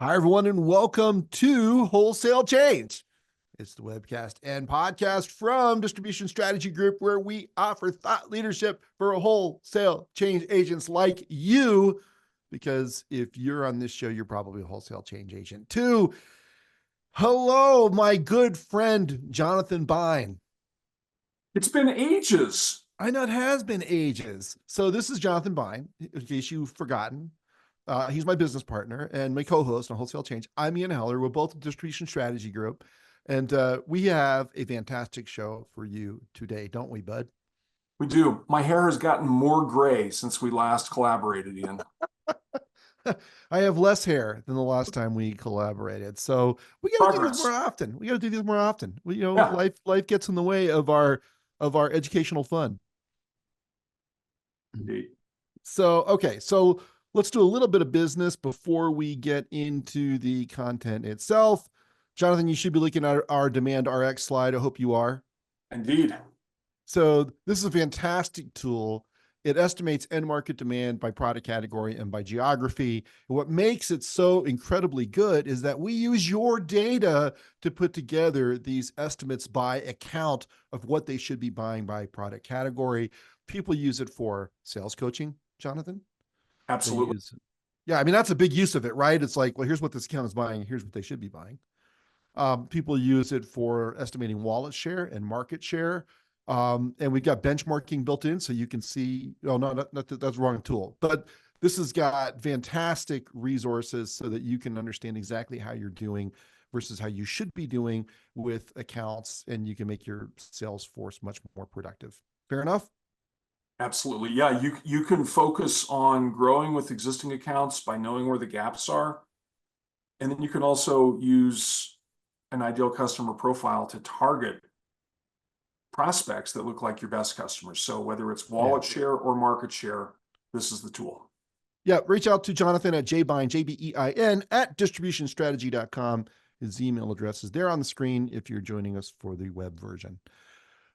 Hi, everyone, and welcome to Wholesale Change. It's the webcast and podcast from Distribution Strategy Group, where we offer thought leadership for wholesale change agents like you. Because if you're on this show, you're probably a wholesale change agent too. Hello, my good friend, Jonathan Bein. It's been ages. I know it has been ages. So this is Jonathan Bein, in case you've forgotten. He's my business partner and my co-host on Wholesale Change. I'm Ian Heller. We're both a distribution strategy group, and we have a fantastic show for you today, don't we, bud? We do. My hair has gotten more gray since we last collaborated, Ian. I have less hair than the last time we collaborated, so we got to do this more Progress. often. We got to do these more often. Yeah, Life gets in the way of our educational fun. indeed. So let's do a little bit of business before we get into the content itself. Jonathan, you should be looking at our Demand RX slide. I hope you are. Indeed. So this is a fantastic tool. It estimates end market demand by product category and by geography. And what makes it so incredibly good is that we use your data to put together these estimates by account of what they should be buying by product category. People use it for sales coaching, Jonathan. They Absolutely. use, yeah, I mean, that's a big use of it, right? It's like, well, here's what this account is buying. Here's what they should be buying. People use it for estimating wallet share and market share. And we've got benchmarking built in, so you can see, oh, no, that's the wrong tool. But this has got fantastic resources so that you can understand exactly how you're doing versus how you should be doing with accounts, and you can make your sales force much more productive. Fair enough? Absolutely. Yeah, you can focus on growing with existing accounts by knowing where the gaps are. And then you can also use an ideal customer profile to target prospects that look like your best customers. So whether it's Yeah. wallet share or market share, this is the tool. Yeah, reach out to Jonathan at jbein, Jbein, at distributionstrategy.com. His email address is there on the screen if you're joining us for the web version.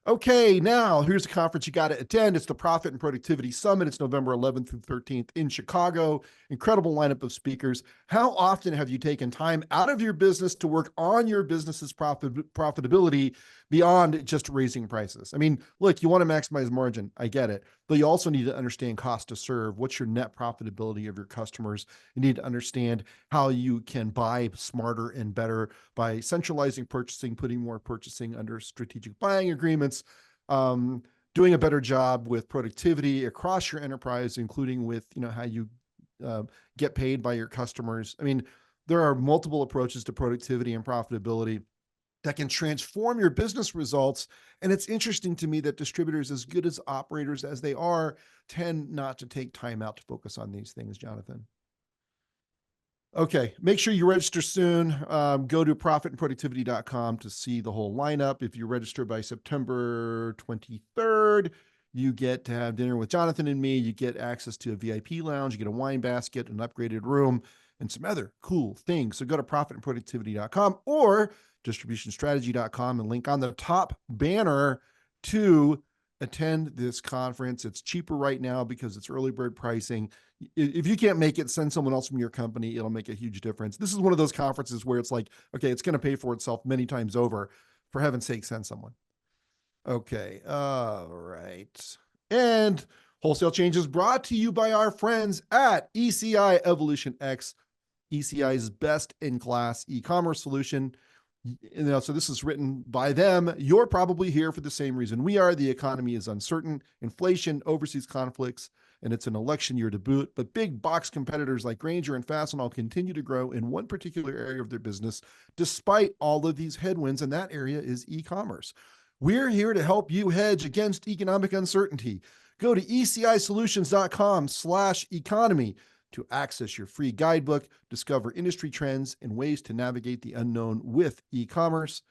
Okay, now here's the conference you got to attend. It's the Profit and Productivity Summit. It's November 11th through 13th in Chicago. Incredible lineup of speakers. How often have you taken time out of your business to work on your business's profitability beyond just raising prices? I mean, look, you want to maximize margin. I get it. But you also need to understand cost to serve. What's your net profitability of your customers? You need to understand how you can buy smarter and better by centralizing purchasing, putting more purchasing under strategic buying agreements, doing a better job with productivity across your enterprise, including with how you get paid by your customers. I mean, there are multiple approaches to productivity and profitability that can transform your business results. And it's interesting to me that distributors, as good as operators as they are, tend not to take time out to focus on these things, Jonathan. Okay, make sure you register soon. Go to profitandproductivity.com to see the whole lineup. If you register by September 23rd, you get to have dinner with Jonathan and me. You get access to a VIP lounge. You get a wine basket, an upgraded room, and some other cool things. So go to profitandproductivity.com or distributionstrategy.com and link on the top banner to attend this conference. It's cheaper right now because it's early bird pricing. If you can't make it, send someone else from your company. It'll make a huge difference. This is one of those conferences where it's like, okay, it's going to pay for itself many times over. For heaven's sake, send someone. Okay. All right. And Wholesale Change is brought to you by our friends at ECI Evolution X, ECI's best in class e-commerce solution. So this is written by them. You're probably here for the same reason we are. The economy is uncertain, inflation, overseas conflicts, and it's an election year to boot. But big box competitors like Grainger and Fastenal continue to grow in one particular area of their business, despite all of these headwinds, and that area is e-commerce. We're here to help you hedge against economic uncertainty. Go to ecisolutions.com/economy to access your free guidebook, discover industry trends and ways to navigate the unknown with e-commerce.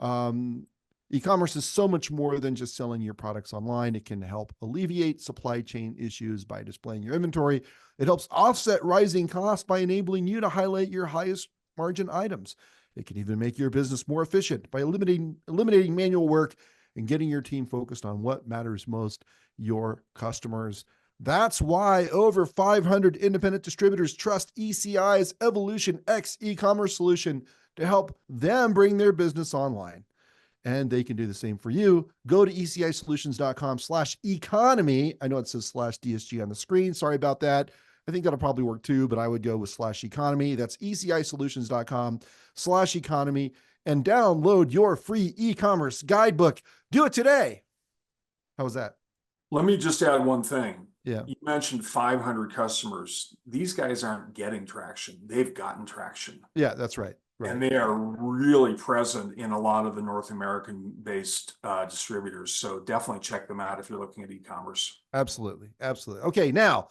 E-commerce is so much more than just selling your products online. It can help alleviate supply chain issues by displaying your inventory. It helps offset rising costs by enabling you to highlight your highest margin items. It can even make your business more efficient by eliminating manual work and getting your team focused on what matters most, your customers. That's why over 500 independent distributors trust ECI's Evolution X e-commerce solution to help them bring their business online. And they can do the same for you. Go to ECIsolutions.com/economy. I know it says /DSG on the screen. Sorry about that. I think that'll probably work too, but I would go with /economy. That's ECIsolutions.com/economy and download your free e-commerce guidebook. Do it today. How was that? Let me just add one thing. Yeah. You mentioned 500 customers. These guys aren't getting traction. They've gotten traction. Yeah, that's right. Right. And they are really present in a lot of the North American based distributors. So definitely check them out if you're looking at e-commerce. Absolutely. Absolutely. Okay. Now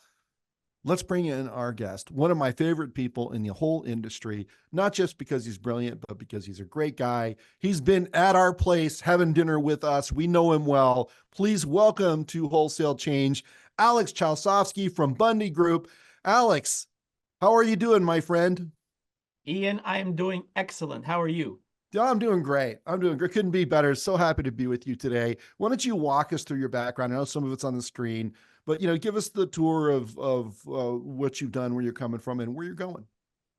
let's bring in our guest, one of my favorite people in the whole industry, not just because he's brilliant, but because he's a great guy. He's been at our place having dinner with us. We know him well. Please welcome to Wholesale Change, Alex Chausovsky from Bundy Group. Alex, how are you doing, my friend? Ian, I am doing excellent. How are you? I'm doing great. I'm doing great. Couldn't be better. So happy to be with you today. Why don't you walk us through your background? I know some of it's on the screen, but give us the tour of what you've done, where you're coming from, and where you're going.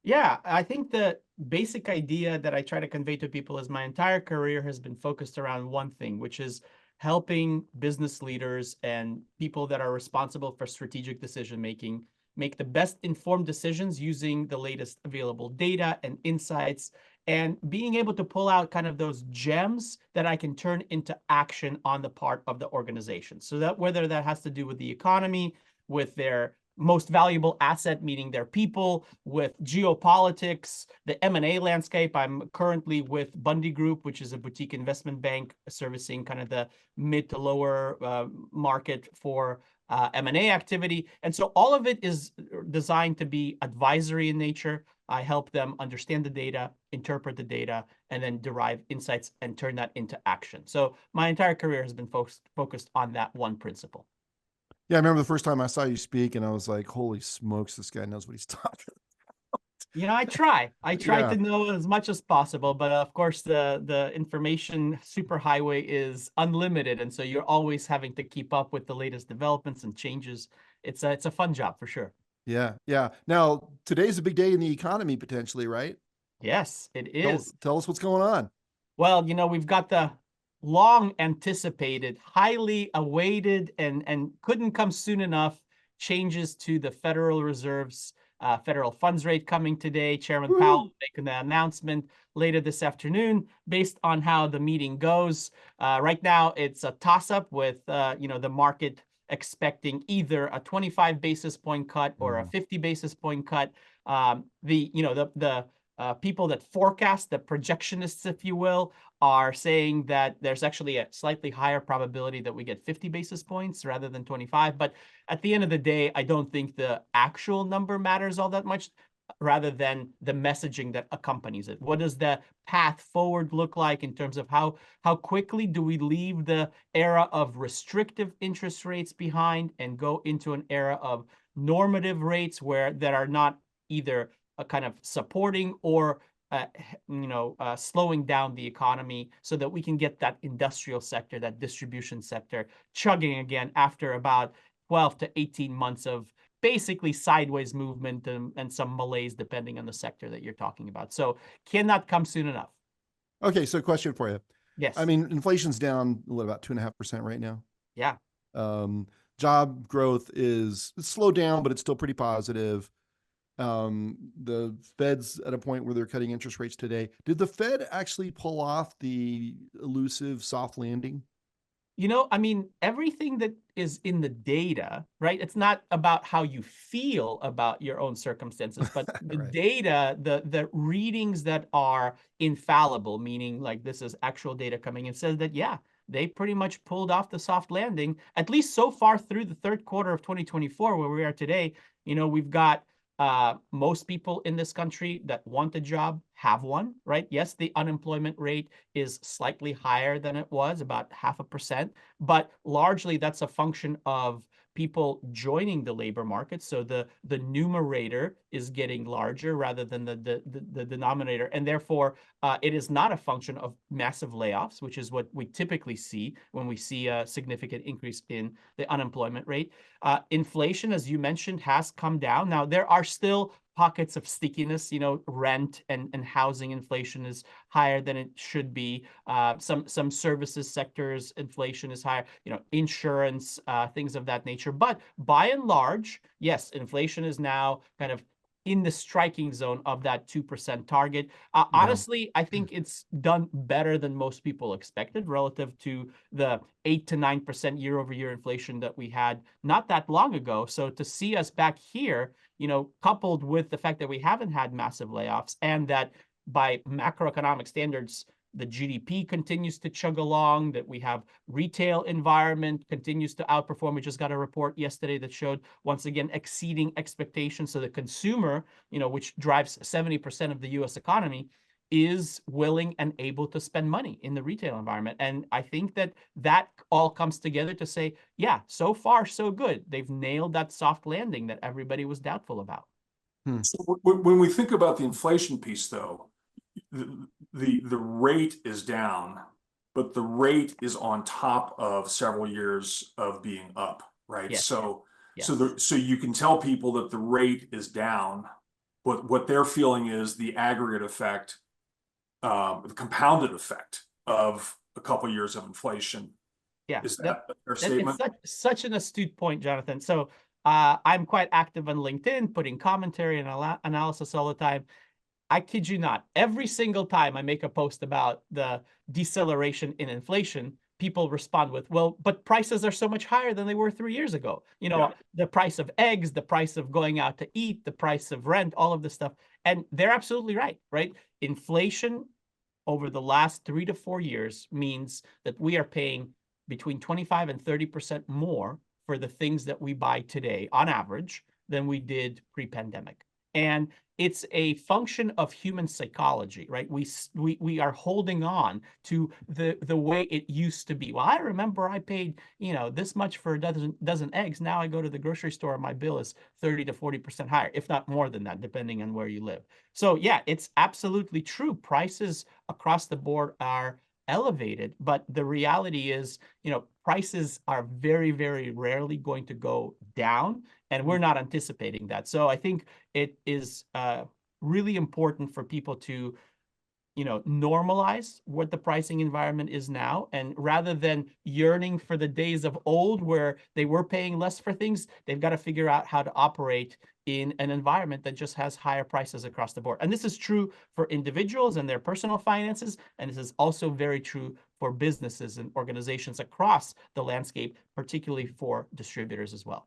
Yeah, I think the basic idea that I try to convey to people is my entire career has been focused around one thing, which is helping business leaders and people that are responsible for strategic decision making make the best informed decisions using the latest available data and insights, and being able to pull out kind of those gems that I can turn into action on the part of the organization. So that whether that has to do with the economy, with their most valuable asset, meaning their people, with geopolitics, the M&A landscape. I'm currently with Bundy Group, which is a boutique investment bank servicing kind of the mid to lower market for M&A activity. And so all of it is designed to be advisory in nature. I help them understand the data, interpret the data, and then derive insights and turn that into action. So my entire career has been focused on that one principle. Yeah, I remember the first time I saw you speak, and I was like, "Holy smokes, this guy knows what he's talking." I try Yeah. to know as much as possible, but of course the information superhighway is unlimited, and so you're always having to keep up with the latest developments and changes. It's a fun job for sure. Yeah, yeah. Now today's a big day in the economy, potentially, right? Yes, it is. Tell us what's going on. Well, we've got the long anticipated, highly awaited, and couldn't come soon enough changes to the Federal Reserve's federal funds rate coming today. Chairman Powell making the announcement later this afternoon based on how the meeting goes. Right now, it's a toss-up with the market expecting either a 25 basis point cut or a 50 basis point cut. The people that forecast, the projectionists, if you will, are saying that there's actually a slightly higher probability that we get 50 basis points rather than 25. But at the end of the day, I don't think the actual number matters all that much, rather than the messaging that accompanies it. What does the path forward look like in terms of how quickly do we leave the era of restrictive interest rates behind and go into an era of normative rates that are not either kind of supporting or slowing down the economy, so that we can get that industrial sector, that distribution sector chugging again after about 12 to 18 months of basically sideways movement and some malaise, depending on the sector that you're talking about. So cannot come soon enough. Okay, so question for you. Yes. I mean, inflation's down, about 2.5% right now. Yeah. Job growth it's slowed down, but it's still pretty positive. The Fed's at a point where they're cutting interest rates today. Did the Fed actually pull off the elusive soft landing? I mean, everything that is in the data, right? It's not about how you feel about your own circumstances, but the Right. data, the readings that are infallible, meaning like this is actual data coming in, says that, yeah, they pretty much pulled off the soft landing, at least so far through the third quarter of 2024, where we are today. We've got most people in this country that want a job have one, right? Yes, the unemployment rate is slightly higher than it was, about 0.5%, but largely that's a function of people joining the labor market. So the numerator is getting larger rather than the denominator. And therefore, it is not a function of massive layoffs, which is what we typically see when we see a significant increase in the unemployment rate. Inflation, as you mentioned, has come down. Now, there are still pockets of stickiness. Rent and housing inflation is higher than it should be. Some services sectors inflation is higher, insurance, things of that nature. But by and large, yes, inflation is now kind of in the striking zone of that 2% target. Honestly, I think it's done better than most people expected relative to the 8 to 9% year-over-year inflation that we had not that long ago. So to see us back here, coupled with the fact that we haven't had massive layoffs and that by macroeconomic standards, the GDP continues to chug along, that we have retail environment continues to outperform. We just got a report yesterday that showed, once again, exceeding expectations. So the consumer, which drives 70% of the US economy, is willing and able to spend money in the retail environment. And I think that all comes together to say, yeah, so far, so good. They've nailed that soft landing that everybody was doubtful about. So when we think about the inflation piece, though, the rate is down, but the rate is on top of several years of being up, right? Yes. So Yes. so you can tell people that the rate is down, but what they're feeling is the aggregate effect, the compounded effect of a couple of years of inflation. Yeah, Is that a fair statement? It's such an astute point, Jonathan. So I'm quite active on LinkedIn, putting commentary and analysis all the time. I kid you not, every single time I make a post about the deceleration in inflation, people respond with, well, but prices are so much higher than they were 3 years ago. The price of eggs, the price of going out to eat, the price of rent, all of this stuff. And they're absolutely right? Inflation over the last 3 to 4 years means that we are paying between 25 and 30% more for the things that we buy today on average than we did pre-pandemic. And it's a function of human psychology, right? We are holding on to the way it used to be. Well, I remember I paid, this much for a dozen eggs. Now I go to the grocery store and my bill is 30 to 40% higher, if not more than that, depending on where you live. So yeah, it's absolutely true. Prices across the board are elevated, but the reality is, prices are very, very rarely going to go down, and we're not anticipating that. So I think it is really important for people to, normalize what the pricing environment is now. And rather than yearning for the days of old where they were paying less for things, they've got to figure out how to operate in an environment that just has higher prices across the board. And this is true for individuals and their personal finances. And this is also very true for businesses and organizations across the landscape, particularly for distributors as well.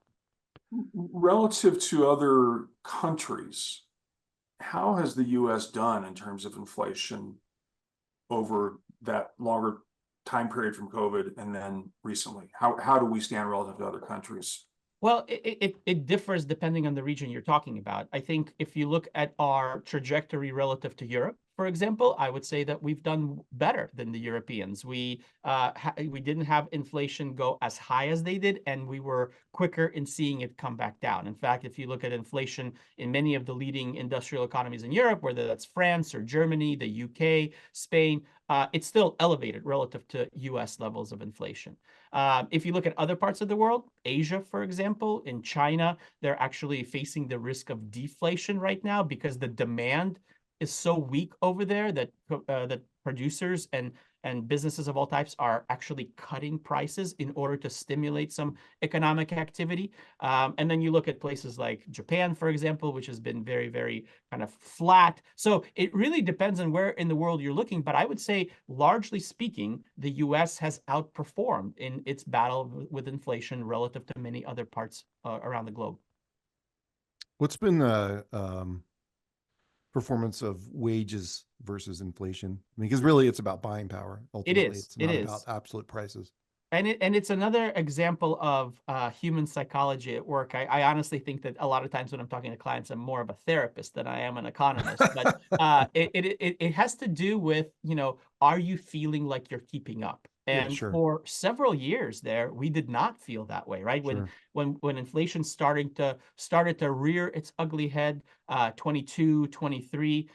Relative to other countries, how has the US done in terms of inflation over that longer time period from COVID and then recently? How do we stand relative to other countries? Well, it differs depending on the region you're talking about. I think if you look at our trajectory relative to Europe, for example, I would say that we've done better than the Europeans. We didn't have inflation go as high as they did, and we were quicker in seeing it come back down. In fact, if you look at inflation in many of the leading industrial economies in Europe, whether that's France or Germany, the UK, Spain, it's still elevated relative to US levels of inflation. If you look at other parts of the world, Asia, for example, in China, they're actually facing the risk of deflation right now because the demand is so weak over there that that producers and businesses of all types are actually cutting prices in order to stimulate some economic activity. And then you look at places like Japan, for example, which has been very, very kind of flat. So it really depends on where in the world you're looking. But I would say, largely speaking, the US has outperformed in its battle with inflation relative to many other parts around the globe. What's been the performance of wages versus inflation? I mean, because really it's about buying power. Ultimately, it's not about absolute prices. And it's another example of human psychology at work. I honestly think that a lot of times when I'm talking to clients, I'm more of a therapist than I am an economist. But it has to do with, are you feeling like you're keeping up? Yeah, And sure, for several years there, we did not feel that way, right? sure. When inflation started to rear its ugly head, 22, 23,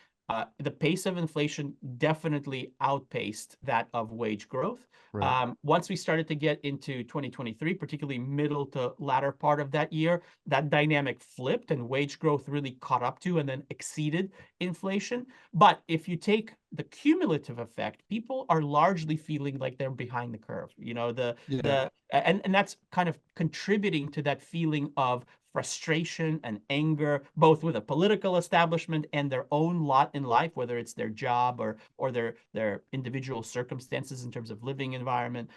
the pace of inflation definitely outpaced that of wage growth. Right. Once we started to get into 2023, particularly middle to latter part of that year, that dynamic flipped and wage growth really caught up to and then exceeded inflation. But if you take the cumulative effect, people are largely feeling like they're behind the curve. You know, Yeah. and that's kind of contributing to that feeling of frustration and anger, both with the political establishment and their own lot in life, whether it's their job or their individual circumstances in terms of living environment.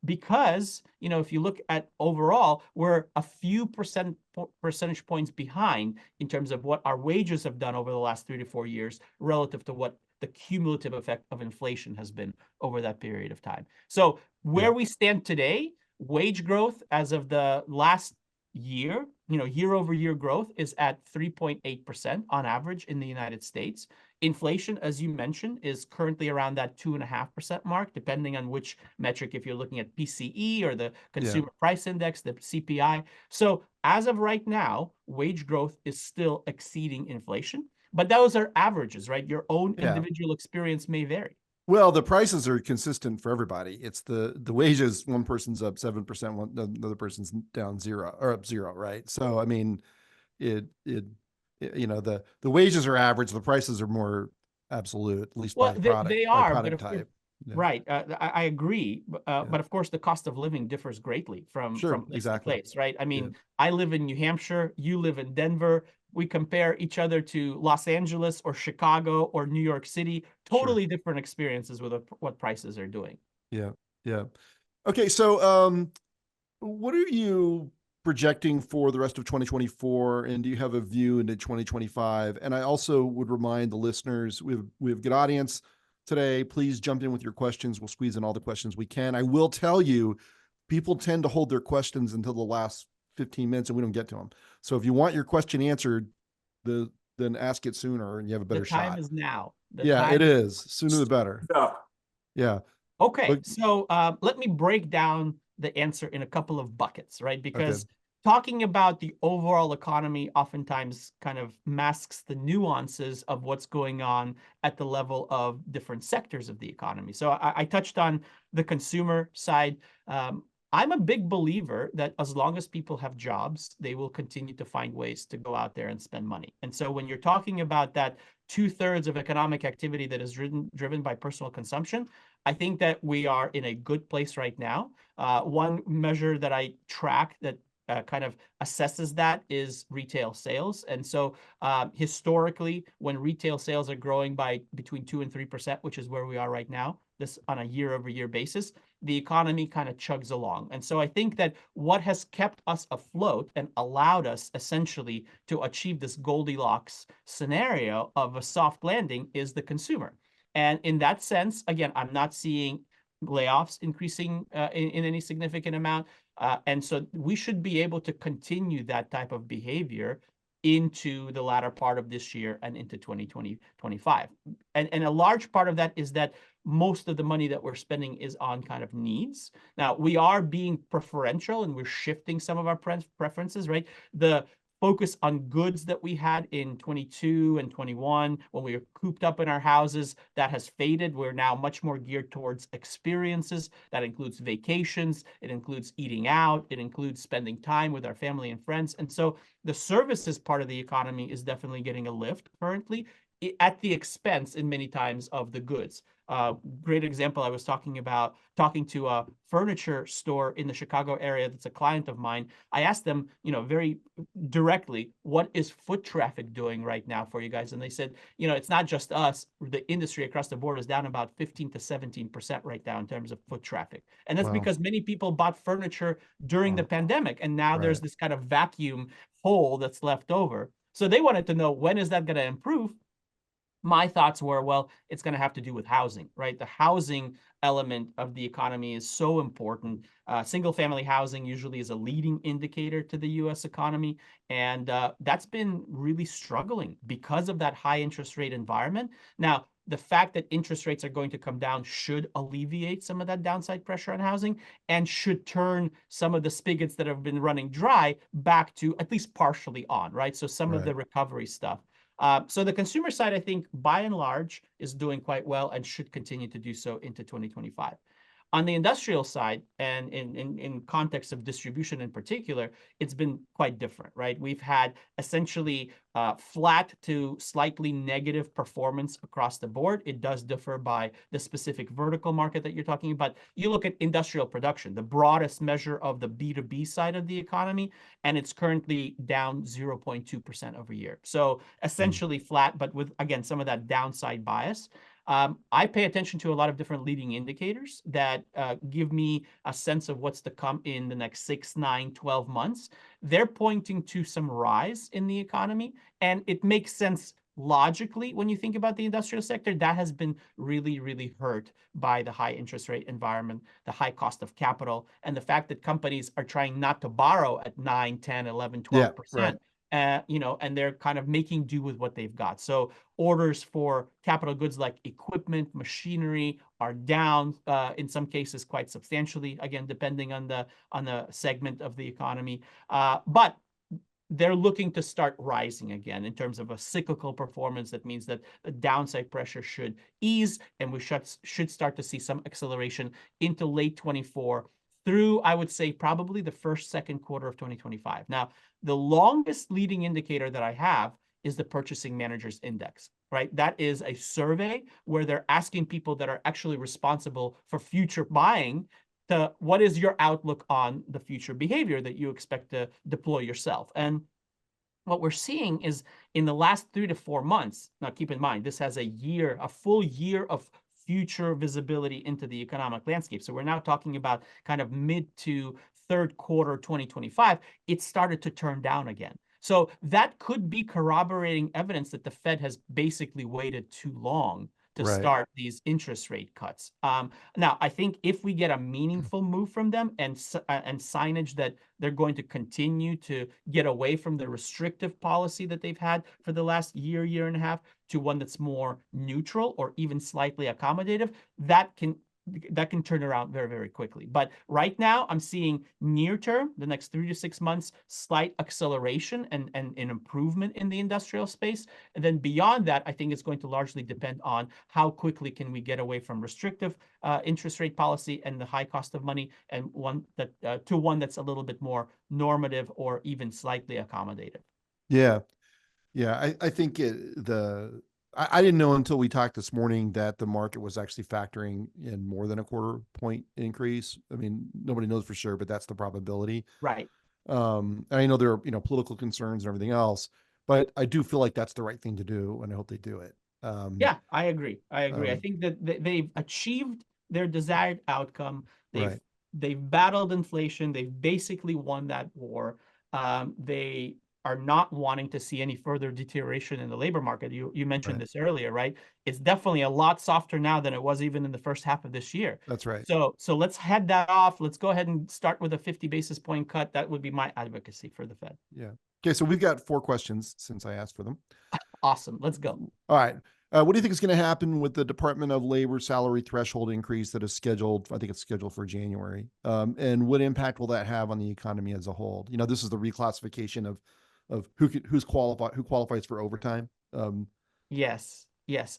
Because, you know, if you look at overall, we're a few percentage points behind in terms of what our wages have done over the last 3 to 4 years relative to what the cumulative effect of inflation has been over that period of time. So Yeah. where we stand today, wage growth as of the last year, you know, year over year growth is at 3.8% on average in the United States. Inflation, as you mentioned, is currently around that 2.5% mark, depending on which metric, if you're looking at PCE or the Yeah. Consumer Price Index, the CPI. So as of right now, wage growth is still exceeding inflation, but those are averages, right? Your own Yeah. individual experience may vary. Well, the prices are consistent for everybody. It's the wages. One person's up 7%, another person's down zero or up zero, right? So I mean, you know, the wages are average. The prices are more absolute, at least Well, they by are, but product of course, type. Yeah. right. I agree, Yeah. but of course, the cost of living differs greatly Sure. from place to Exactly. place, right? I Yeah. mean, I live in New Hampshire, you live in Denver. We compare each other to Los Angeles or Chicago or New York City. Sure. Totally different experiences with what prices are doing. Yeah. Yeah. Okay. So, what are you projecting for the rest of 2024, and do you have a view into 2025? And I also would remind the listeners, we have a good audience today. Please jump in with your questions. We'll squeeze in all the questions we can. I will tell you, people tend to hold their questions until the last 15 minutes and we don't get to them. So if you want your question answered, then ask it sooner and you have a The better time shot. is now. The Yeah, time it is. Sooner the better. Yeah. Yeah. Okay, But so let me break down the answer in a couple of buckets, right? okay. Because talking about the overall economy oftentimes kind of masks the nuances of what's going on at the level of different sectors of the economy. So I touched on the consumer side. I'm a big believer that as long as people have jobs, they will continue to find ways to go out there and spend money. And so when you're talking about that 2/3 of economic activity that is driven by personal consumption, I think that we are in a good place right now. One measure that I track that kind of assesses that is retail sales. And so historically, when retail sales are growing by between 2 and 3%, which is where we are right now, this on a year over year basis, the economy kind of chugs along. And so I think that what has kept us afloat and allowed us essentially to achieve this Goldilocks scenario of a soft landing is the consumer. And in that sense, again, I'm not seeing layoffs increasing in any significant amount. And so we should be able to continue that type of behavior into the latter part of this year and into 2025. And a large part of that is that most of the money that we're spending is on kind of needs. Now, we are being preferential and we're shifting some of our preferences, right? The focus on goods that we had in 22 and 21 when we were cooped up in our houses, that has faded. We're now much more geared towards experiences. That includes vacations, it includes eating out, it includes spending time with our family and friends. And so the services part of the economy is definitely getting a lift currently at the expense in many times of the goods. Great example, I was talking to a furniture store in the Chicago area that's a client of mine. I asked them, very directly, what is foot traffic doing right now for you guys? And they said, it's not just us. The industry across the board is down about 15 to 17% right now in terms of foot traffic. And that's because many people bought furniture during the pandemic. And now there's this kind of vacuum hole that's left over. So they wanted to know, when is that going to improve? My thoughts were, well, it's going to have to do with housing, right? The housing element of the economy is so important. Single family housing usually is a leading indicator to the US economy. And that's been really struggling because of that high interest rate environment. Now, the fact that interest rates are going to come down should alleviate some of that downside pressure on housing and should turn some of the spigots that have been running dry back to at least partially on, right? So some of the recovery stuff. So the consumer side, I think, by and large, is doing quite well and should continue to do so into 2025. On the industrial side, and in context of distribution in particular, it's been quite different, right? We've had essentially flat to slightly negative performance across the board. It does differ by the specific vertical market that you're talking about. You look at industrial production, the broadest measure of the B2B side of the economy, and it's currently down 0.2% over year. So essentially flat, but with, again, some of that downside bias. I pay attention to a lot of different leading indicators that give me a sense of what's to come in the next 6, 9, 12 months. They're pointing to some rise in the economy, and it makes sense logically when you think about the industrial sector. That has been really, really hurt by the high interest rate environment, the high cost of capital, and the fact that companies are trying not to borrow at 9, 10, 11, 12%. And they're kind of making do with what they've got. So orders for capital goods like equipment, machinery are down in some cases quite substantially, again, depending on the segment of the economy. But they're looking to start rising again in terms of a cyclical performance. That means that the downside pressure should ease, and we should start to see some acceleration into late 24 through, I would say, probably the first, second quarter of 2025. Now, the longest leading indicator that I have is the Purchasing Managers Index, right? That is a survey where they're asking people that are actually responsible for future buying to what is your outlook on the future behavior that you expect to deploy yourself. And what we're seeing is in the last 3 to 4 months, now keep in mind, this has a full year of future visibility into the economic landscape. So we're now talking about kind of mid to third quarter 2025, it started to turn down again. So that could be corroborating evidence that the Fed has basically waited too long to start these interest rate cuts. Now, I think if we get a meaningful move from them and signage that they're going to continue to get away from the restrictive policy that they've had for the last year, year and a half, to one that's more neutral or even slightly accommodative, that can turn around very, very quickly. But right now, I'm seeing near term, the next 3 to 6 months, slight acceleration and an improvement in the industrial space. And then beyond that, I think it's going to largely depend on how quickly can we get away from restrictive interest rate policy and the high cost of money, and one that's a little bit more normative or even slightly accommodative. Yeah. I think I didn't know until we talked this morning that the market was actually factoring in more than a quarter point increase. I mean, nobody knows for sure, but that's the probability. Right. And I know there are, political concerns and everything else, but I do feel like that's the right thing to do, and I hope they do it. Yeah, I agree. I think that they've achieved their desired outcome. They've battled inflation. They've basically won that war. They are not wanting to see any further deterioration in the labor market. You mentioned this earlier, right? It's definitely a lot softer now than it was even in the first half of this year. That's right. So let's head that off. Let's go ahead and start with a 50 basis point cut. That would be my advocacy for the Fed. Yeah. Okay, so we've got 4 questions since I asked for them. Awesome. Let's go. All right. What do you think is going to happen with the Department of Labor salary threshold increase that is scheduled? I think it's scheduled for January. And what impact will that have on the economy as a whole? This is the reclassification of who qualifies for overtime. Yes.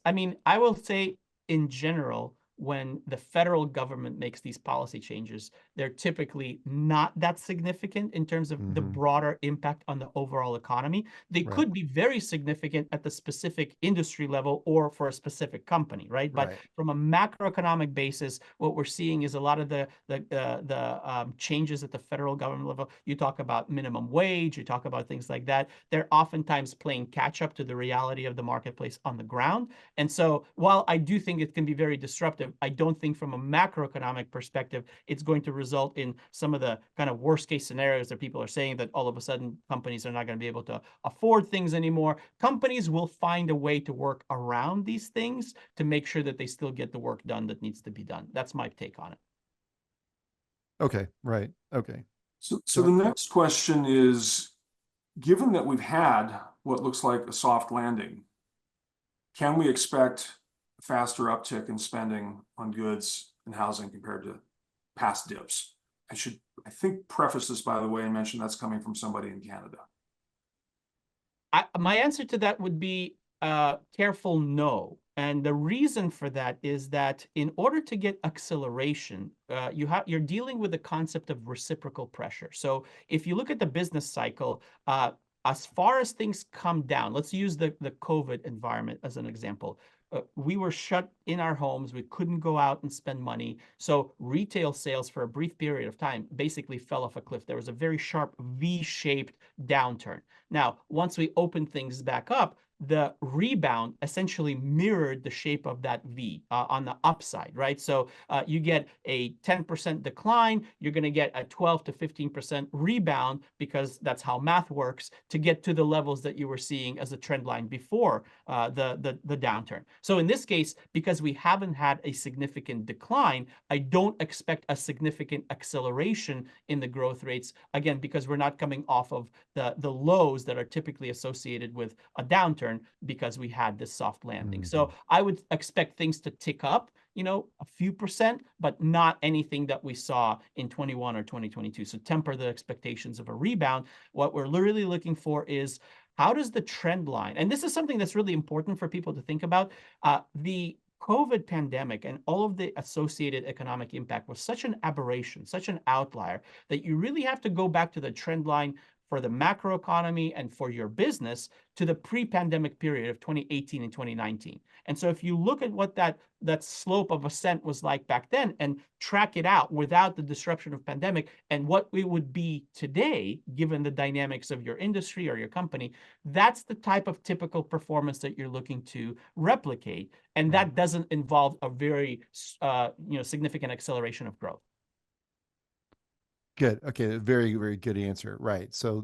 I mean, I will say in general, when the federal government makes these policy changes, they're typically not that significant in terms of the broader impact on the overall economy. They could be very significant at the specific industry level or for a specific company, right? But from a macroeconomic basis, what we're seeing is a lot of the changes at the federal government level. You talk about minimum wage, you talk about things like that. They're oftentimes playing catch up to the reality of the marketplace on the ground. And so while I do think it can be very disruptive, I don't think from a macroeconomic perspective, it's going to result in some of the kind of worst case scenarios that people are saying that all of a sudden companies are not going to be able to afford things anymore. Companies will find a way to work around these things to make sure that they still get the work done that needs to be done. That's my take on it. Okay, right. Okay. So the next question is, given that we've had what looks like a soft landing, can we expect faster uptick in spending on goods and housing compared to past dips. I think preface this, by the way, and mention that's coming from somebody in Canada. My answer to that would be careful no. And the reason for that is that in order to get acceleration, you're dealing with the concept of reciprocal pressure. So if you look at the business cycle, as far as things come down, let's use the COVID environment as an example. We were shut in our homes. We couldn't go out and spend money. So retail sales for a brief period of time basically fell off a cliff. There was a very sharp V-shaped downturn. Now, once we opened things back up, the rebound essentially mirrored the shape of that V on the upside, right? So you get a 10% decline, you're going to get a 12 to 15% rebound because that's how math works to get to the levels that you were seeing as a trend line before the downturn. So in this case, because we haven't had a significant decline, I don't expect a significant acceleration in the growth rates, again, because we're not coming off of the lows that are typically associated with a downturn because we had this soft landing. Mm-hmm. So I would expect things to tick up, a few percent, but not anything that we saw in 21 or 2022. So temper the expectations of a rebound. What we're really looking for is how does the trend line, and this is something that's really important for people to think about, the COVID pandemic and all of the associated economic impact was such an aberration, such an outlier, that you really have to go back to the trend line for the macroeconomy and for your business to the pre-pandemic period of 2018 and 2019. And so if you look at what that slope of ascent was like back then and track it out without the disruption of pandemic and what it would be today, given the dynamics of your industry or your company, that's the type of typical performance that you're looking to replicate. And that doesn't involve a very significant acceleration of growth. Good. Okay. Very, very good answer. Right. So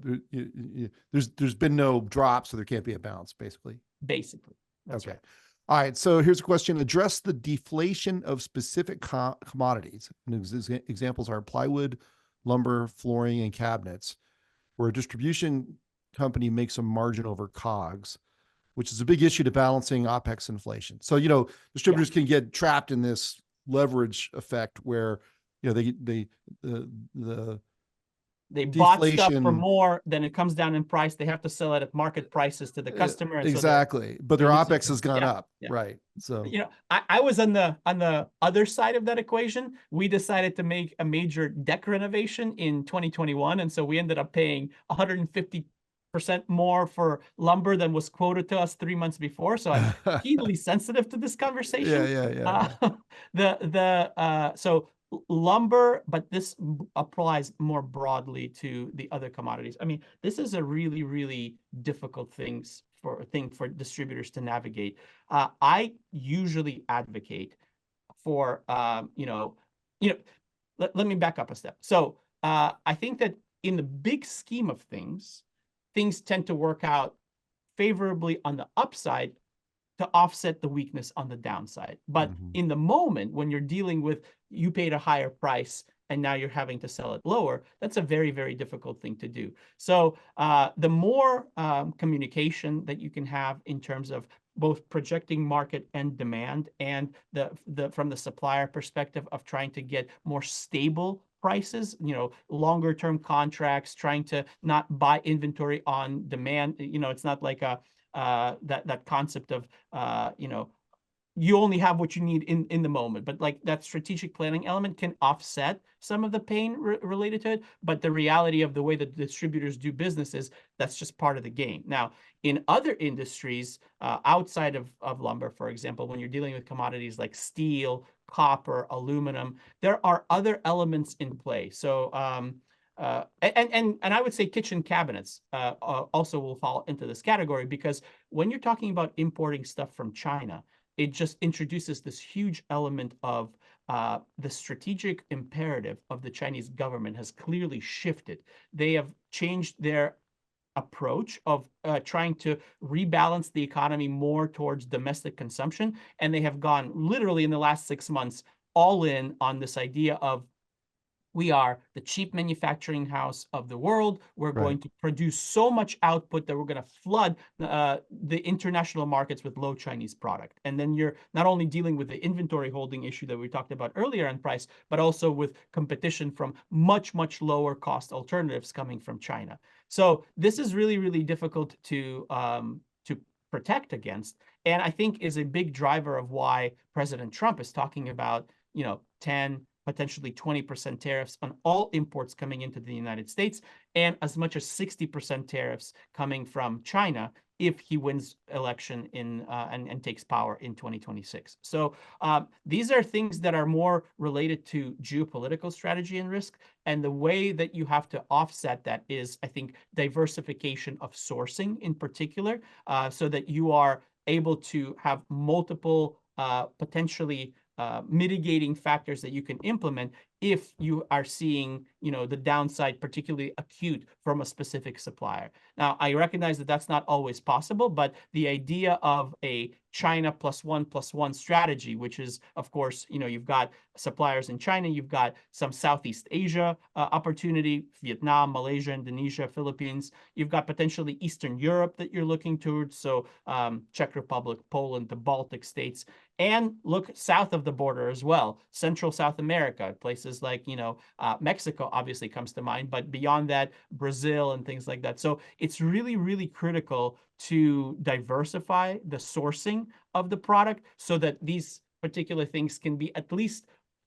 there's been no drop, so there can't be a bounce, basically. Basically. That's okay. Right. All right. So here's a question. Address the deflation of specific commodities. And examples are plywood, lumber, flooring, and cabinets, where a distribution company makes a margin over COGS, which is a big issue to balancing OPEX inflation. So, distributors can get trapped in this leverage effect where they bought stuff for more, then it comes down in price. They have to sell it at market prices to the customer. Exactly. So but their OPEX has gone up. Yeah. Right. So, I was on the other side of that equation. We decided to make a major deck renovation in 2021. And so we ended up paying 150% more for lumber than was quoted to us 3 months before. So I'm keenly sensitive to this conversation. So lumber, but this applies more broadly to the other commodities. I mean, this is a really, really difficult thing for distributors to navigate. I usually advocate for, let me back up a step. So I think that in the big scheme of things tend to work out favorably on the upside to offset the weakness on the downside. But in the moment, when you're dealing with, you paid a higher price and now you're having to sell it lower, that's a very, very difficult thing to do. So the more communication that you can have in terms of both projecting market and demand and from the supplier perspective of trying to get more stable prices, longer term contracts, trying to not buy inventory on demand. It's not like that concept of you only have what you need in the moment, but like that strategic planning element can offset some of the pain related to it. But the reality of the way that distributors do business is that's just part of the game. Now, in other industries outside of lumber, for example, when you're dealing with commodities like steel, copper, aluminum, there are other elements in play. So and I would say kitchen cabinets also will fall into this category, because when you're talking about importing stuff from China, it just introduces this huge element of the strategic imperative of the Chinese government has clearly shifted. They have changed their approach of trying to rebalance the economy more towards domestic consumption. And they have gone literally in the last 6 months all in on this idea of We are the cheap manufacturing house of the world. We're Right. going to produce so much output that we're going to flood the international markets with low Chinese product. And then you're not only dealing with the inventory holding issue that we talked about earlier on price, but also with competition from much, much lower cost alternatives coming from China. So this is really, really difficult to protect against. And I think is a big driver of why President Trump is talking about, 10, potentially 20% tariffs on all imports coming into the United States, and as much as 60% tariffs coming from China if he wins election and takes power in 2026. So these are things that are more related to geopolitical strategy and risk. And the way that you have to offset that is, I think, diversification of sourcing in particular, so that you are able to have multiple potentially mitigating factors that you can implement if you are seeing, the downside particularly acute from a specific supplier. Now, I recognize that that's not always possible, but the idea of a China +1 strategy, which is, of course, you've got suppliers in China, you've got some Southeast Asia opportunity, Vietnam, Malaysia, Indonesia, Philippines. You've got potentially Eastern Europe that you're looking towards, so Czech Republic, Poland, the Baltic states, and look south of the border as well, Central South America, places like, Mexico obviously comes to mind, but beyond that, Brazil and things like that. So it's really, really critical to diversify the sourcing of the product so that these particular things can be at least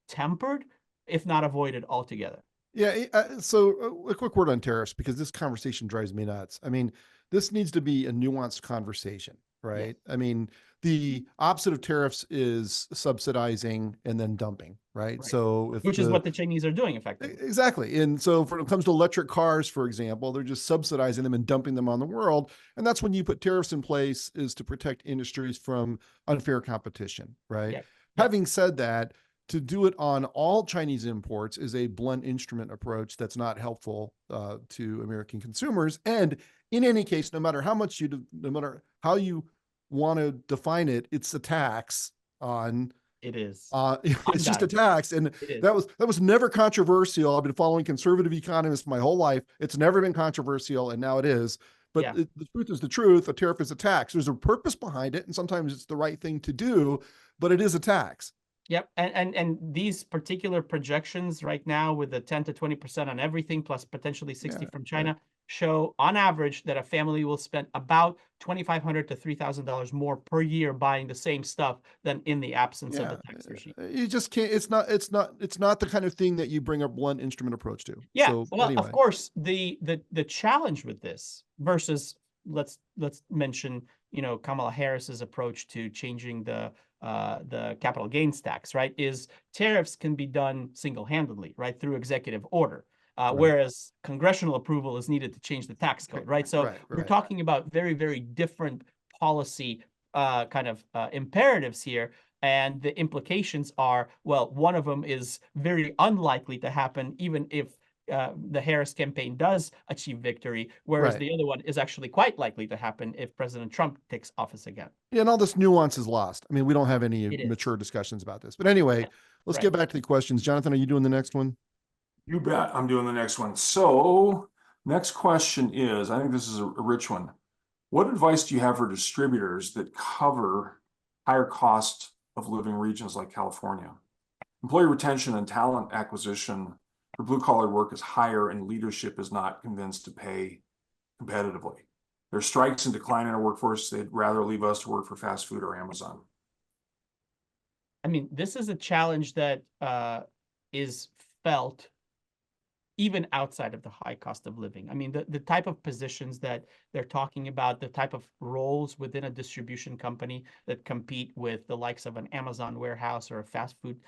tempered, if not avoided altogether. Yeah. So a quick word on tariffs, because this conversation drives me nuts. I mean, this needs to be a nuanced conversation, right? Yeah. I mean, the opposite of tariffs is subsidizing and then dumping, right? Right. So if Which is what the Chinese are doing effectively. Exactly. And so when it comes to electric cars, for example, they're just subsidizing them and dumping them on the world. And that's when you put tariffs in place, is to protect industries from unfair competition, right? Yeah. Having said that, to do it on all Chinese imports is a blunt instrument approach that's not helpful to American consumers. And in any case, no matter how you want to define it, it's a tax on. It is. It's just a tax, and It is. that was never controversial. I've been following conservative economists my whole life. It's never been controversial, and now it is. But Yeah. the truth is the truth. A tariff is a tax. There's a purpose behind it, and sometimes it's the right thing to do, but it is a tax. Yep. And these particular projections right now with the 10 to 20% on everything plus potentially 60 from China show on average that a family will spend about $2,500 to $3,000 more per year buying the same stuff than in the absence of the tax regime. You just can't. It's not the kind of thing that you bring a blunt instrument approach to. Yeah. So Well, anyway. of course, the challenge with this versus let's mention, Kamala Harris's approach to changing the capital gains tax, right, is tariffs can be done single-handedly, right, through executive order. Whereas congressional approval is needed to change the tax code, right? So we're talking about very, very different policy kind of imperatives here. And the implications are, well, one of them is very unlikely to happen, even if the Harris campaign does achieve victory, whereas the other one is actually quite likely to happen if President Trump takes office again. Yeah, and all this nuance is lost. I mean, we don't have any mature discussions about this. But anyway, let's get back to the questions. Jonathan, are you doing the next one? You bet. I'm doing the next one. So next question is, I think this is a rich one. What advice do you have for distributors that cover higher cost of living regions like California? Employee retention and talent acquisition for blue collar work is higher and leadership is not convinced to pay competitively. There's strikes and decline in our workforce. They'd rather leave us to work for fast food or Amazon. I mean, this is a challenge that is felt even outside of the high cost of living. I mean, the type of positions that they're talking about, the type of roles within a distribution company that compete with the likes of an Amazon warehouse or a fast food,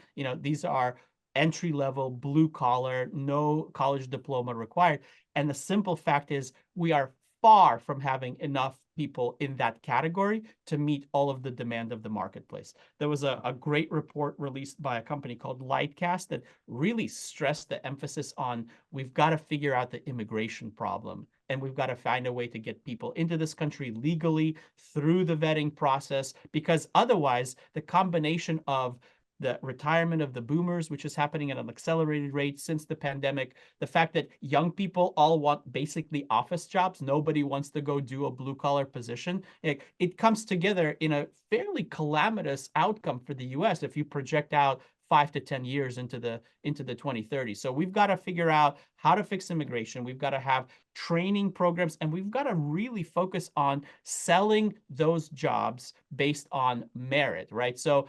these are entry-level, blue-collar, no college diploma required. And the simple fact is we are far from having enough people in that category to meet all of the demand of the marketplace. There was a great report released by a company called Lightcast that really stressed the emphasis on we've got to figure out the immigration problem, and we've got to find a way to get people into this country legally through the vetting process, because otherwise the combination of the retirement of the boomers, which is happening at an accelerated rate since the pandemic, the fact that young people all want basically office jobs. Nobody wants to go do a blue collar position. It comes together in a fairly calamitous outcome for the US if you project out 5 to 10 years into the 2030s. So we've got to figure out how to fix immigration. We've got to have training programs, and we've got to really focus on selling those jobs based on merit, right? So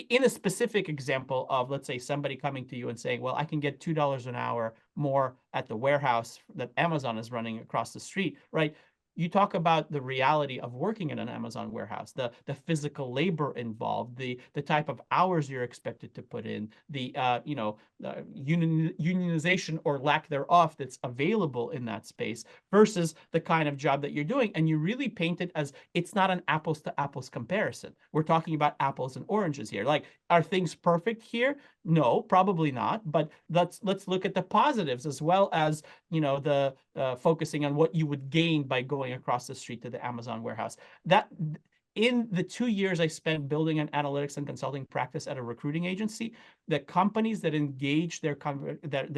in a specific example of, let's say, somebody coming to you and saying, well, I can get $2 an hour more at the warehouse that Amazon is running across the street, right? You talk about the reality of working in an Amazon warehouse, the physical labor involved, the type of hours you're expected to put in, the unionization or lack thereof that's available in that space versus the kind of job that you're doing. And you really paint it as it's not an apples to apples comparison. We're talking about apples and oranges here. Like, are things perfect here? No, probably not. But let's look at the positives as well as, the focusing on what you would gain by going across the street to the Amazon warehouse. That in the 2 years I spent building an analytics and consulting practice at a recruiting agency, the companies that engage their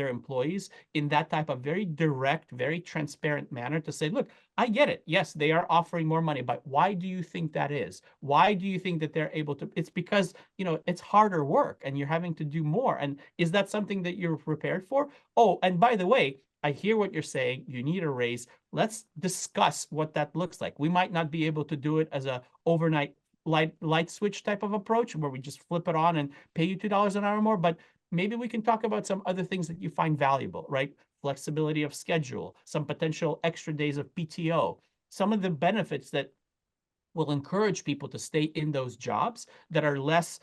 employees in that type of very direct, very transparent manner to say, look, I get it. Yes, they are offering more money, but why do you think that is? Why do you think that they're able to? It's because, it's harder work and you're having to do more. And is that something that you're prepared for? Oh, and by the way, I hear what you're saying. You need a raise. Let's discuss what that looks like. We might not be able to do it as a overnight light switch type of approach where we just flip it on and pay you $2 an hour more, but maybe we can talk about some other things that you find valuable, right? Flexibility of schedule, some potential extra days of PTO, some of the benefits that will encourage people to stay in those jobs that are less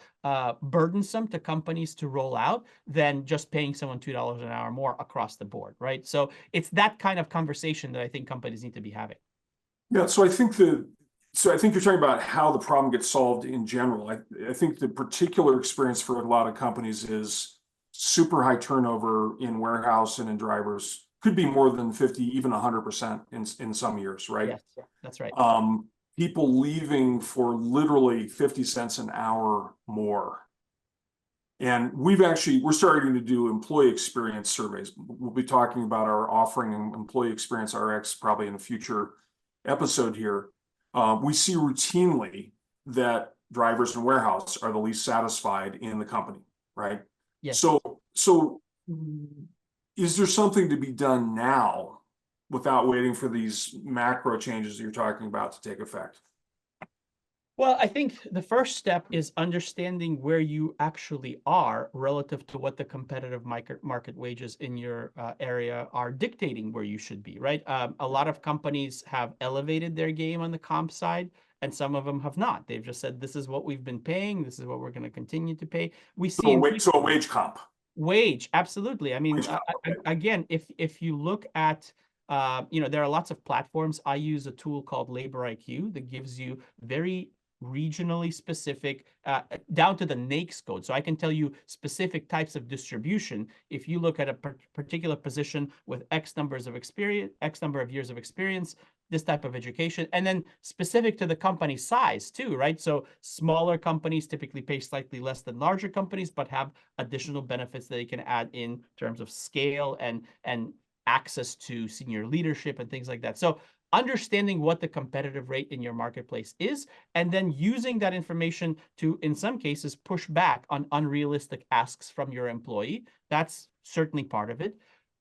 burdensome to companies to roll out than just paying someone $2 an hour more across the board, right? So it's that kind of conversation that I think companies need to be having. Yeah, so I think you're talking about how the problem gets solved in general. I think the particular experience for a lot of companies is super high turnover in warehouse and in drivers, could be more than 50, even 100% in some years, right? Yes, that's right. People leaving for literally 50 cents an hour more. And we're starting to do employee experience surveys. We'll be talking about our offering employee experience RX probably in a future episode here. We see routinely that drivers in warehouse are the least satisfied in the company, right? Yes. So is there something to be done now without waiting for these macro changes that you're talking about to take effect? Well, I think the first step is understanding where you actually are relative to what the competitive market wages in your area are dictating where you should be, right? A lot of companies have elevated their game on the comp side, and some of them have not. They've just said, this is what we've been paying. This is what we're going to continue to pay. We see a wage comp. Wage, absolutely. I mean, Okay. again, if you look at, there are lots of platforms. I use a tool called Labor IQ that gives you very regionally specific, down to the NAICS code. So I can tell you specific types of distribution. If you look at a particular position with X numbers of experience, X number of years of experience, this type of education, and then specific to the company size too, right? So smaller companies typically pay slightly less than larger companies, but have additional benefits that they can add in terms of scale and access to senior leadership and things like that. So understanding what the competitive rate in your marketplace is, and then using that information to, in some cases, push back on unrealistic asks from your employee. That's certainly part of it.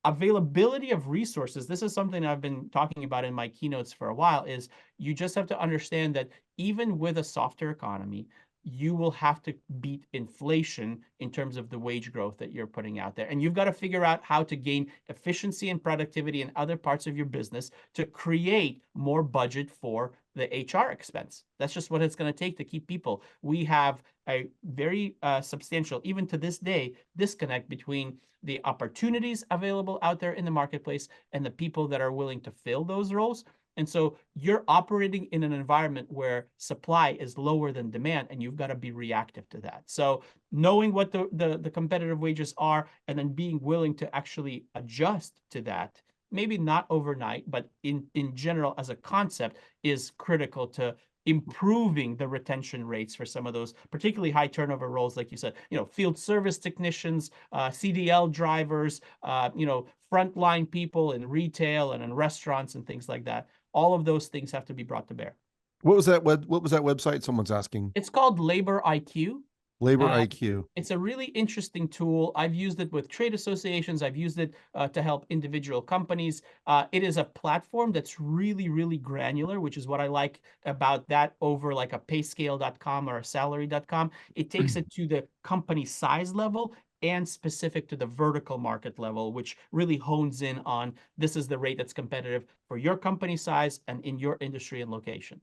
Availability of resources. This is something I've been talking about in my keynotes for a while, is you just have to understand that even with a softer economy, you will have to beat inflation in terms of the wage growth that you're putting out there. And you've got to figure out how to gain efficiency and productivity in other parts of your business to create more budget for the HR expense. That's just what it's going to take to keep people. We have a very substantial, even to this day, disconnect between the opportunities available out there in the marketplace and the people that are willing to fill those roles. And so you're operating in an environment where supply is lower than demand, and you've got to be reactive to that. So knowing what the competitive wages are and then being willing to actually adjust to that, maybe not overnight, but in general as a concept, is critical to improving the retention rates for some of those particularly high turnover roles, like you said, field service technicians, CDL drivers, frontline people in retail and in restaurants and things like that. All of those things have to be brought to bear. What was that website? Someone's asking. It's called Labor IQ. Labor IQ. It's a really interesting tool. I've used it with trade associations. I've used it to help individual companies. It is a platform that's really, really granular, which is what I like about that over like a payscale.com or a salary.com. It takes it to the company size level and specific to the vertical market level, which really hones in on this is the rate that's competitive for your company size and in your industry and location.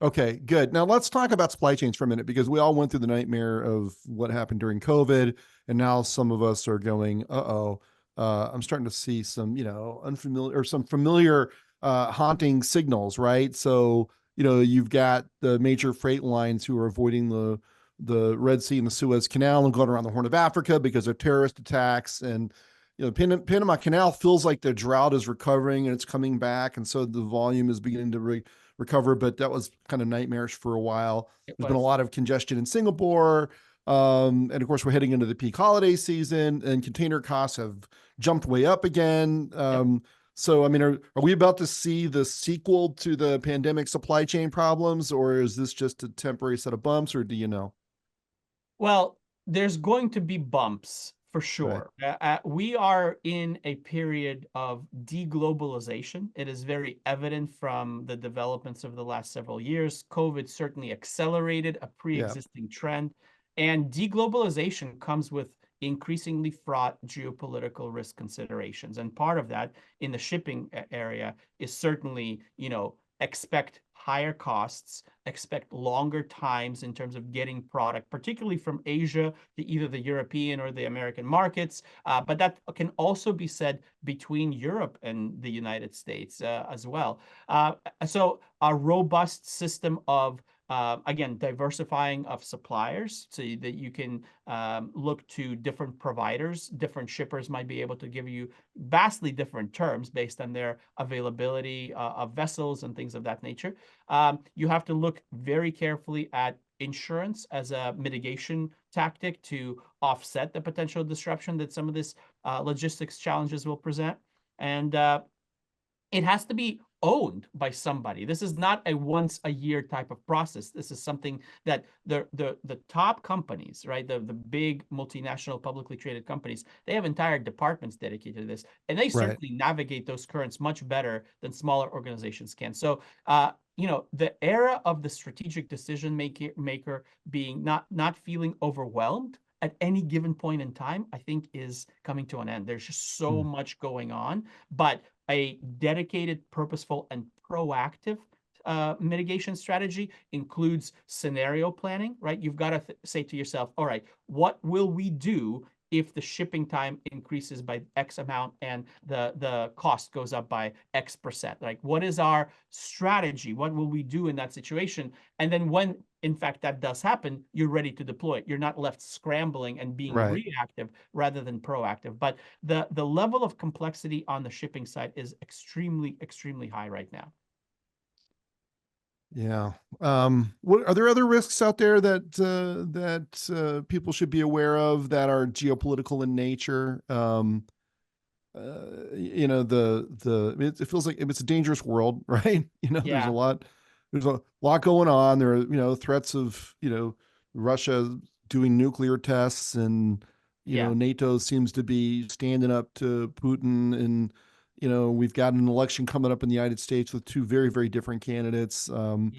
Okay, good. Now let's talk about supply chains for a minute, because we all went through the nightmare of what happened during COVID, and now some of us are going, I'm starting to see some, unfamiliar or some familiar haunting signals, right? So, you've got the major freight lines who are avoiding the Red Sea and the Suez Canal and going around the Horn of Africa because of terrorist attacks. And Panama Canal feels like the drought is recovering and it's coming back, and so the volume is beginning to recover, but that was kind of nightmarish for a while. There's been a lot of congestion in Singapore. And of course, we're heading into the peak holiday season, and container costs have jumped way up again. So, I mean, are we about to see the sequel to the pandemic supply chain problems, or is this just a temporary set of bumps, or do you know? Well, there's going to be bumps for sure. Right. We are in a period of deglobalization. It is very evident from the developments of the last several years. COVID certainly accelerated a pre-existing trend, and deglobalization comes with increasingly fraught geopolitical risk considerations. And part of that in the shipping area is certainly, expect higher costs, expect longer times in terms of getting product, particularly from Asia to either the European or the American markets. But that can also be said between Europe and the United States as well. So a robust system of again, diversifying of suppliers so that you can look to different providers. Different shippers might be able to give you vastly different terms based on their availability of vessels and things of that nature. You have to look very carefully at insurance as a mitigation tactic to offset the potential disruption that some of this logistics challenges will present. And it has to be owned by somebody. This is not a once a year type of process. This is something that the top companies, right, the big multinational publicly traded companies, they have entire departments dedicated to this, and they certainly navigate those currents much better than smaller organizations can. So the era of the strategic decision maker being not feeling overwhelmed at any given point in time, I think is coming to an end. There's just so much going on, but a dedicated, purposeful, and proactive mitigation strategy includes scenario planning, right? You've got to say to yourself, all right, what will we do if the shipping time increases by X amount and the cost goes up by X%? Like, what is our strategy? What will we do in that situation? And then when, in fact, that does happen, you're ready to deploy it. You're not left scrambling and being reactive rather than proactive. But the level of complexity on the shipping side is extremely, extremely high right now. Yeah. What are there other risks out there that people should be aware of that are geopolitical in nature? It feels like it's a dangerous world, right? There's a lot going on. There are, threats of, Russia doing nuclear tests, and, NATO seems to be standing up to Putin, and, we've got an election coming up in the United States with two very, very different candidates. How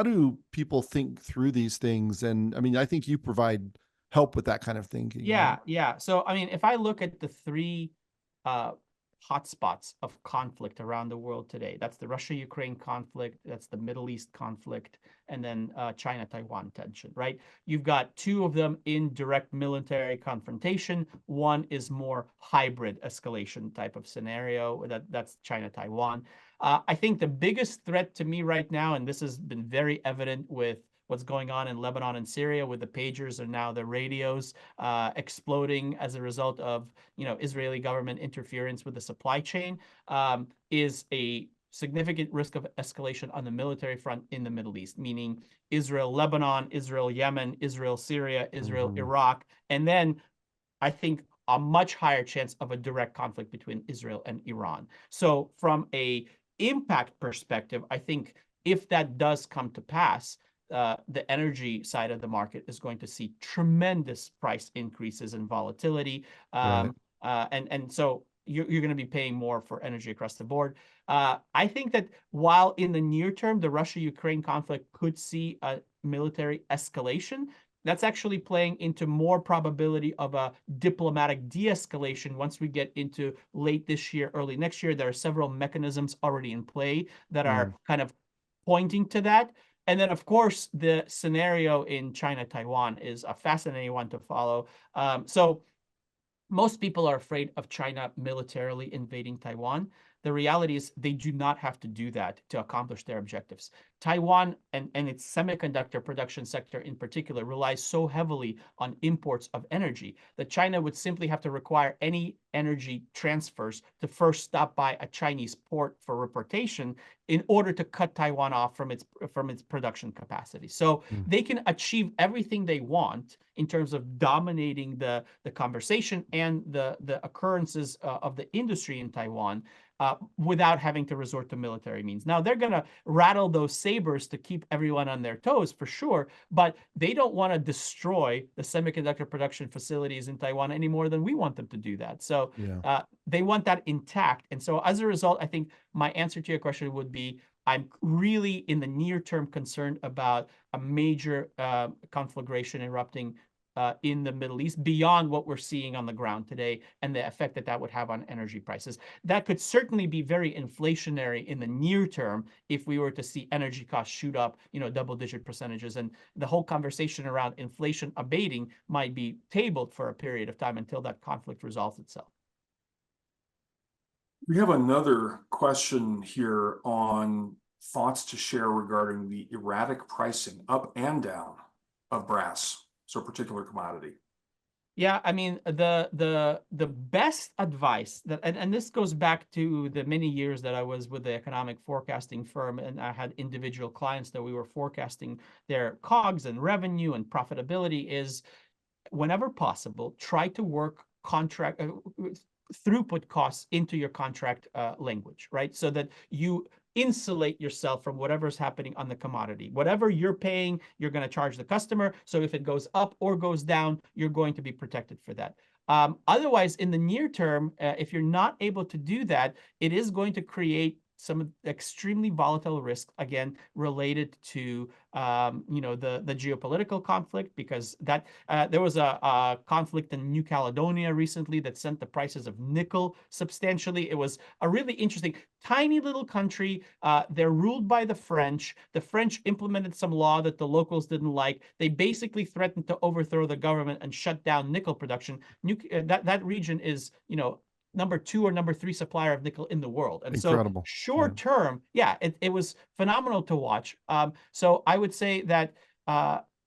do people think through these things? And I mean, I think you provide help with that kind of thinking. Yeah. So, I mean, if I look at the three hotspots of conflict around the world today, that's the Russia-Ukraine conflict, that's the Middle East conflict, and then China-Taiwan tension, right? You've got two of them in direct military confrontation. One is more hybrid escalation type of scenario. That's China-Taiwan. I think the biggest threat to me right now, and this has been very evident with what's going on in Lebanon and Syria with the pagers and now the radios exploding as a result of Israeli government interference with the supply chain, is a significant risk of escalation on the military front in the Middle East, meaning Israel, Lebanon, Israel, Yemen, Israel, Syria, Israel, Iraq, and then I think a much higher chance of a direct conflict between Israel and Iran. So from a impact perspective, I think if that does come to pass, the energy side of the market is going to see tremendous price increases and volatility. Right. And so you're going to be paying more for energy across the board. I think that while in the near term, the Russia-Ukraine conflict could see a military escalation, that's actually playing into more probability of a diplomatic de-escalation once we get into late this year, early next year. There are several mechanisms already in play that are kind of pointing to that. And then, of course, the scenario in China-Taiwan is a fascinating one to follow. So most people are afraid of China militarily invading Taiwan. The reality is they do not have to do that to accomplish their objectives. Taiwan and its semiconductor production sector in particular relies so heavily on imports of energy that China would simply have to require any energy transfers to first stop by a Chinese port for reportation in order to cut Taiwan off from its production capacity. So they can achieve everything they want in terms of dominating the conversation and the occurrences of the industry in Taiwan without having to resort to military means. Now, they're going to rattle those sabers to keep everyone on their toes for sure, but they don't want to destroy the semiconductor production facilities in Taiwan any more than we want them to do that. So they want that intact. And so as a result, I think my answer to your question would be, I'm really in the near term concerned about a major conflagration erupting in the Middle East beyond what we're seeing on the ground today and the effect that that would have on energy prices. That could certainly be very inflationary in the near term if we were to see energy costs shoot up, double-digit percentages. And the whole conversation around inflation abating might be tabled for a period of time until that conflict resolves itself. We have another question here on thoughts to share regarding the erratic pricing up and down of brass, so a particular commodity. Yeah, I mean, the best advice that, and this goes back to the many years that I was with the economic forecasting firm, and I had individual clients that we were forecasting their COGS and revenue and profitability, is whenever possible, try to work contract throughput costs into your contract language, right? So that you insulate yourself from whatever's happening on the commodity. Whatever you're paying, you're going to charge the customer. So if it goes up or goes down, you're going to be protected for that. Otherwise, in the near term, if you're not able to do that, it is going to create some extremely volatile risk, again, related to the geopolitical conflict, because that there was a conflict in New Caledonia recently that sent the prices of nickel substantially. It was a really interesting, tiny little country. They're ruled by the French. The French implemented some law that the locals didn't like. They basically threatened to overthrow the government and shut down nickel production. That region is, number 2 or number 3 supplier of nickel in the world. And Incredible. So short term, it was phenomenal to watch. So I would say that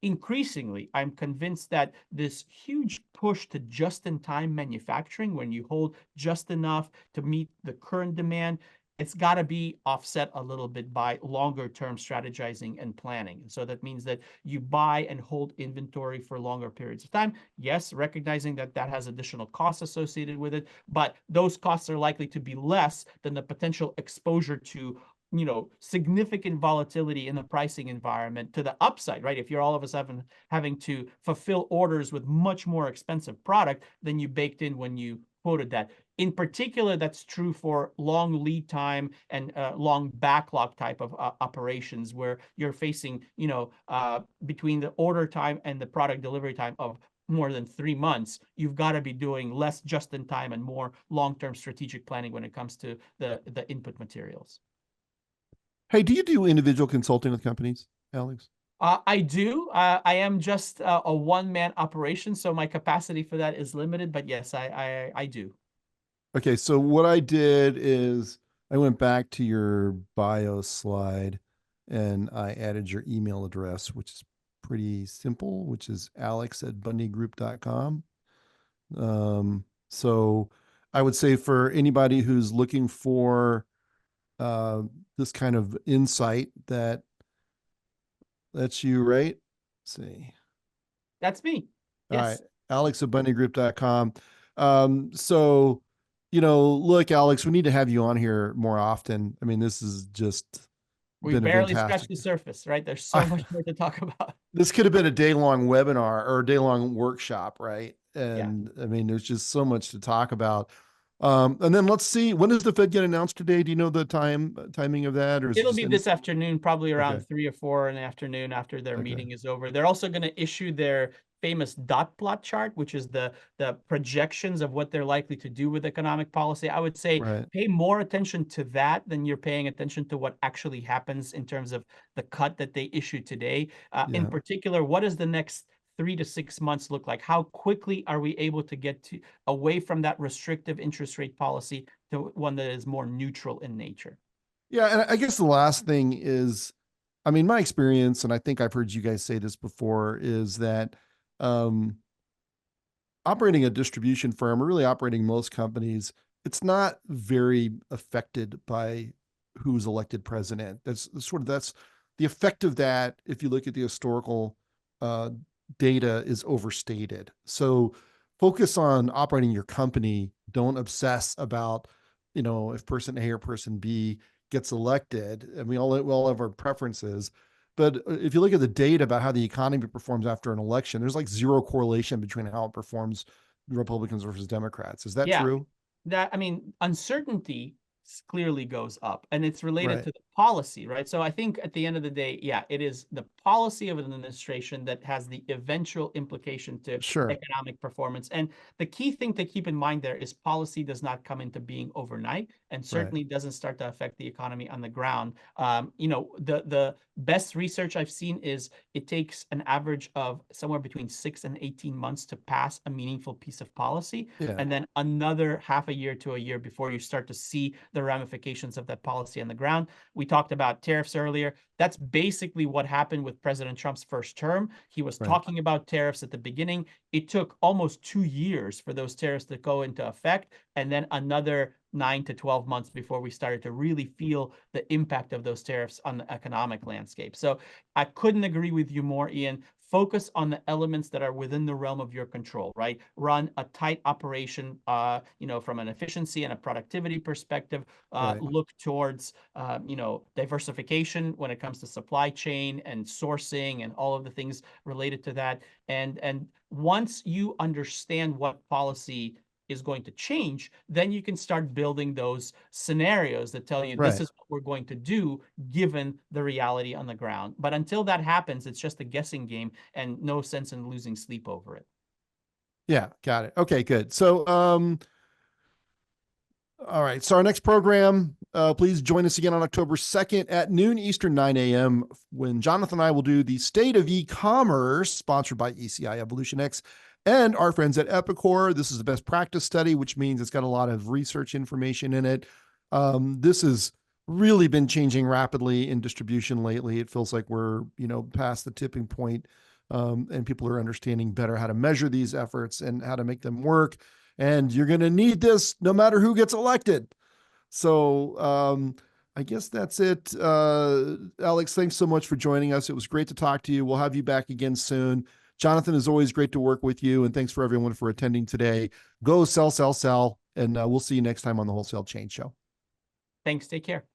increasingly, I'm convinced that this huge push to just-in-time manufacturing, when you hold just enough to meet the current demand, it's got to be offset a little bit by longer term strategizing and planning. So that means that you buy and hold inventory for longer periods of time. Yes, recognizing that that has additional costs associated with it, but those costs are likely to be less than the potential exposure to significant volatility in the pricing environment to the upside, right? If you're all of a sudden having to fulfill orders with much more expensive product than you baked in when you quoted that. In particular, that's true for long lead time and long backlog type of operations where you're facing, between the order time and the product delivery time of more than 3 months, you've got to be doing less just in time and more long-term strategic planning when it comes to the input materials. Hey, do you do individual consulting with companies, Alex? I do. I am just a one-man operation, so my capacity for that is limited. But yes, I do. Okay, so what I did is I went back to your bio slide and I added your email address, which is pretty simple, which is alex@bundygroup.com. So I would say for anybody who's looking for this kind of insight that's you, right? Let's see. That's me. All Yes. right. Alex at bunnygroup.com. So, look, Alex, we need to have you on here more often. I mean, this has just We been a barely scratched fantastic. the surface, right? There's so much more to talk about. This could have been a day-long webinar or a day-long workshop, right? Yeah. And I mean, there's just so much to talk about. And then let's see, when does the Fed get announced today? Do you know the timing of that, or is it It'll just be any? this afternoon, probably around Okay. 3 or 4 in the afternoon after their Okay. meeting is over. They're also going to issue their famous dot plot chart, which is the projections of what they're likely to do with economic policy. I would say Right. pay more attention to that than you're paying attention to what actually happens in terms of the cut that they issue today. In Yeah. particular, what does the next 3 to 6 months look like? How quickly are we able to get to away from that restrictive interest rate policy to one that is more neutral in nature? Yeah. And I guess the last thing is, I mean, my experience, and I think I've heard you guys say this before, is that um, operating a distribution firm, or really operating most companies, it's not very affected by who's elected president. That's the effect of that. If you look at the historical uh, data, is overstated. So focus on operating your company. Don't obsess about, if person A or person B gets elected. And we all have our preferences. But if you look at the data about how the economy performs after an election, there's like zero correlation between how it performs Republicans versus Democrats. Is that Yeah, true? I mean, uncertainty clearly goes up, and it's related Right. to the policy, right? So I think at the end of the day, yeah, it is the policy of an administration that has the eventual implication to Sure. economic performance. And the key thing to keep in mind there is policy does not come into being overnight, and Right. certainly doesn't start to affect the economy on the ground. The best research I've seen is it takes an average of somewhere between 6 and 18 months to pass a meaningful piece of policy, Yeah. and then another half a year to a year before you start to see the ramifications of that policy on the ground. We talked about tariffs earlier. That's basically what happened with President Trump's first term. He was Right. talking about tariffs at the beginning. It took almost 2 years for those tariffs to go into effect, and then another 9 to 12 months before we started to really feel the impact of those tariffs on the economic landscape. So I couldn't agree with you more, Ian. Focus on the elements that are within the realm of your control, right? Run a tight operation, from an efficiency and a productivity perspective. Right. Look towards, diversification when it comes to supply chain and sourcing and all of the things related to that. And once you understand what policy is going to change, then you can start building those scenarios that tell you this Right. is what we're going to do given the reality on the ground. But until that happens, it's just a guessing game and no sense in losing sleep over it. Yeah. Got it. Okay, good. So, all right. So our next program, please join us again on October 2nd at noon Eastern, 9 a.m. when Jonathan and I will do the State of E-commerce, sponsored by ECI Evolution X and our friends at Epicor. This is the best practice study, which means it's got a lot of research information in it. This has really been changing rapidly in distribution lately. It feels like we're, past the tipping point, and people are understanding better how to measure these efforts and how to make them work. And you're going to need this no matter who gets elected. So I guess that's it. Alex, thanks so much for joining us. It was great to talk to you. We'll have you back again soon. Jonathan, is always great to work with you. And thanks for everyone for attending today. Go sell, sell, sell. And we'll see you next time on the Wholesale Change Show. Thanks. Take care.